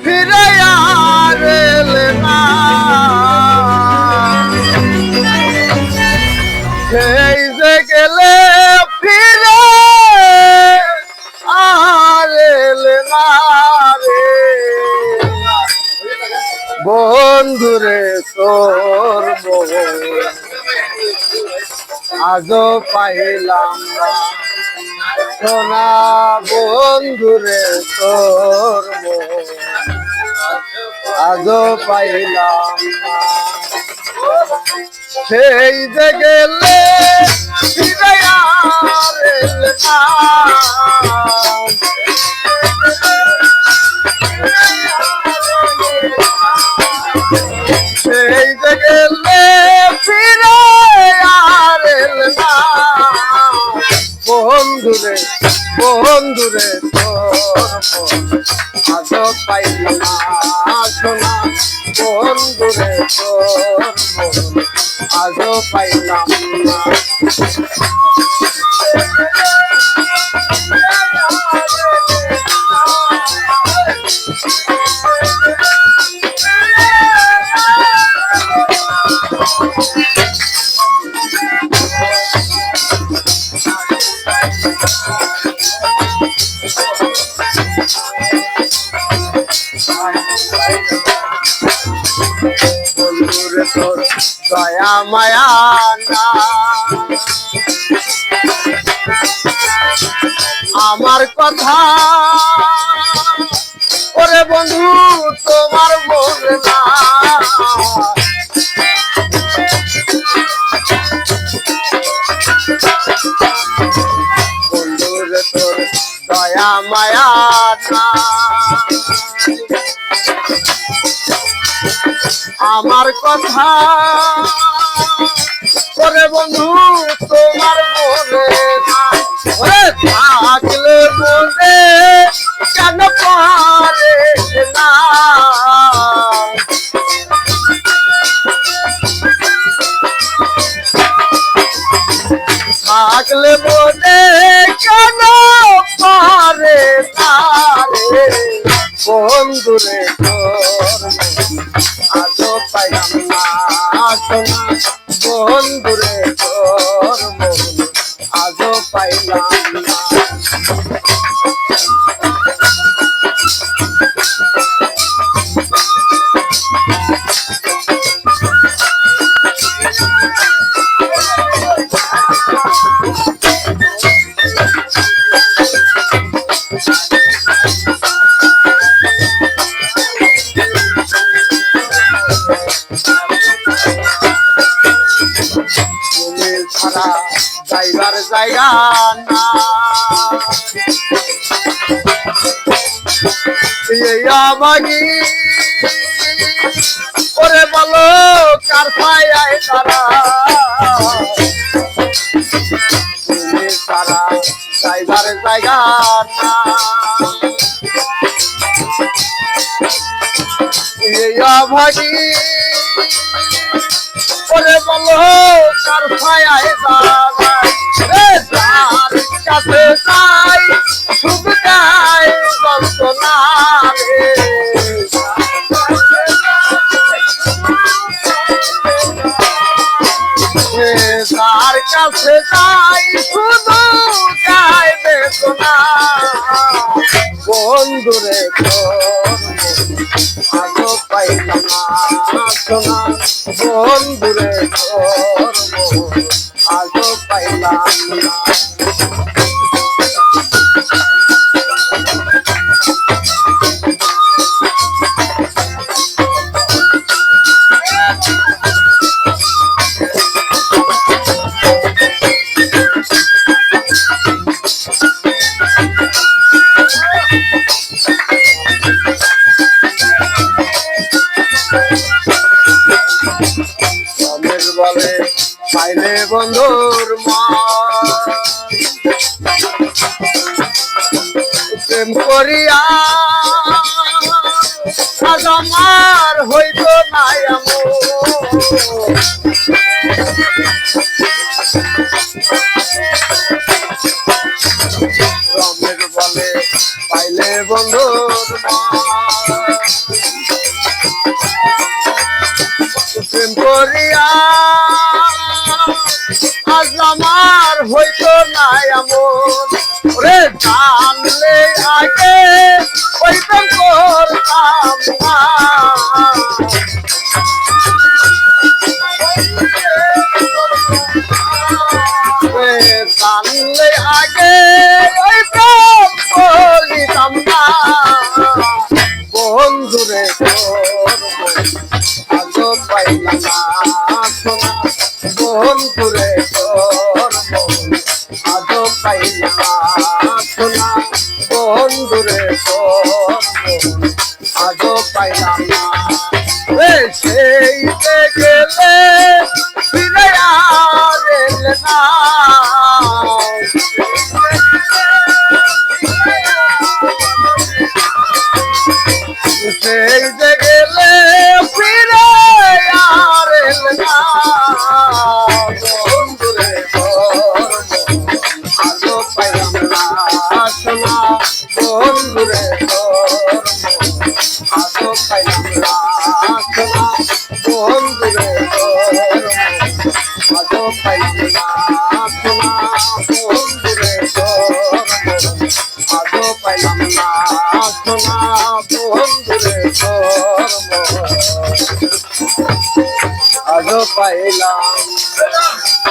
ফিরে আর এলে না, সেই যে গেলে ফিরে আর এলে না রে বন্ধুরে তোর মন আজও পাইলাম না, সোনা বন্ধুরে তোর মন আজও পাইলাম না, সেই যে গেলে ফিরে আর এলে না, সেই যে গেলে ফিরে আর এলে না বন্ধুরে বন্ধুরে তোর মন আজও পাইলাম না, সোনা বন্ধুরে তোর মন আজও পাইলাম না। বন্ধুরে তোর দয়া মায়া না, আমার কথা ওরে বন্ধু তোমার মনে না, বন্ধুরে তোর দয়া মায়া না, আমার কথা ওরে বন্ধু তোমার মনে না, ওরে থাকলে মনে কেন পারে না, থাকলে মনে কেন পারে না রে বন্ধুরে তোর আজও পাইলাম না, সোনা বন্ধুরে তোর মন আজও পাইলাম না। ছাড়া যাইবার জায়গা না, ভাগি ওরে বলো কার ছায়ায় তারা, তুমি ছাড়া যাইবার জায়গা না, ভাগি ওরে বলো কার ছায়ায় যার কাছে যাই সুখ যাই যন্ত্রণা রে, যার কাছে যাই শুধু যাই বেদনা বন্ধুরে তোর আজও পাইলাম না, সোনা বন্ধুরে তোর মন আজও পাইলাম না। বলে পাইলে বন্ধুর মা প্রেম করিয়া আজ আমার হইত নাই রমের বলে পাইলে বন্ধুর মা প্রেম করিয়া আজ আমার হইতো না এমন ওরে জানলে আগে ওই প্রেম করতাম না জানলে আগে ওই প্রেম করিতাম না বন্ধুরে আজও পাইলাম না সোনা বন্ধুরে আজও পাইলাম না সোনা বন্ধুরে আজও পাইলাম না সেই গেলে ফিরে আর এলে না সেই যে গেলে ফিরে আর এলে না বন্ধুরে আজও পাইলাম না সোনা বন্ধুরে আজও পাইলাম না সোনা বন্ধুরে আজও পাইলাম না সোনা বন্ধুরে আজও পাইলাম না সোনা বন্ধুরে আজও পাইলাম